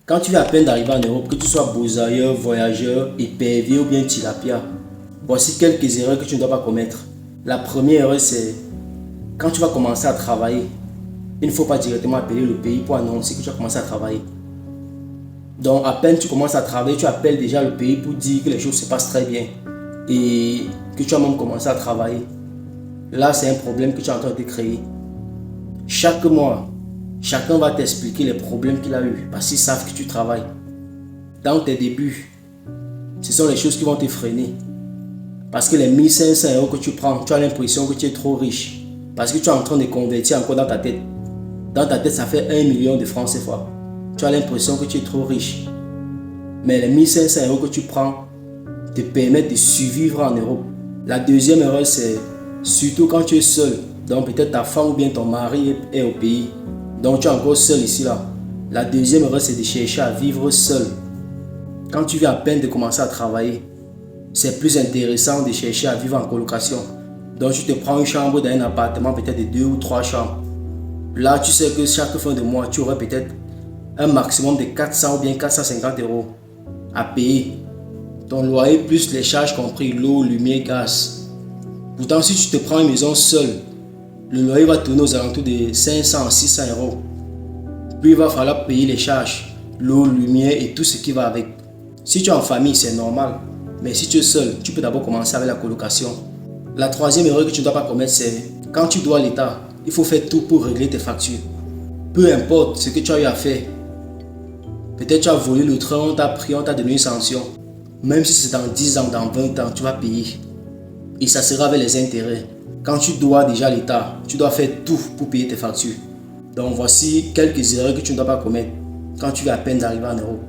Quand tu viens à peine d'arriver en Europe, que tu sois bosailleur, voyageur, épervier ou bien tilapia, voici quelques erreurs que tu ne dois pas commettre. La première erreur, c'est quand tu vas commencer à travailler, il ne faut pas directement appeler le pays pour annoncer que tu as commencé à travailler. Donc, à peine tu commences à travailler, tu appelles déjà le pays pour dire que les choses se passent très bien et que tu as même commencé à travailler. Là, c'est un problème que tu es en train de créer. Chaque mois, chacun va t'expliquer les problèmes qu'il a eu parce qu'ils savent que tu travailles. Dans tes débuts, ce sont les choses qui vont te freiner. Parce que les 1500 euros que tu prends, tu as l'impression que tu es trop riche. Parce que tu es en train de convertir encore dans ta tête. Dans ta tête, ça fait 1 million de francs CFA. Tu as l'impression que tu es trop riche. Mais les 1500 euros que tu prends te permettent de survivre en Europe. La deuxième erreur, c'est surtout quand tu es seul. Donc peut-être ta femme ou bien ton mari est au pays. Donc tu es encore seul ici là. La deuxième erreur, c'est de chercher à vivre seul. Quand tu viens à peine de commencer à travailler, c'est plus intéressant de chercher à vivre en colocation. Donc tu te prends une chambre dans un appartement peut-être de 2 ou 3 chambres. Là, tu sais que chaque fin de mois, tu aurais peut-être un maximum de 400 ou bien 450 euros à payer. Ton loyer plus les charges compris, l'eau, lumière, gaz. Pourtant, si tu te prends une maison seule, le loyer va tourner aux alentours de 500 à 600 euros. Puis il va falloir payer les charges, l'eau, lumière et tout ce qui va avec. Si tu es en famille, c'est normal. Mais si tu es seul, tu peux d'abord commencer avec la colocation. La troisième erreur que tu ne dois pas commettre, c'est quand tu dois à l'État, il faut faire tout pour régler tes factures. Peu importe ce que tu as eu à faire. Peut-être tu as volé le train, on t'a pris, on t'a donné une sanction. Même si c'est dans 10 ans, dans 20 ans, tu vas payer. Et ça sera avec les intérêts. Quand tu dois déjà à l'État, tu dois faire tout pour payer tes factures. Donc voici quelques erreurs que tu ne dois pas commettre quand tu viens à peine d'arriver en Europe.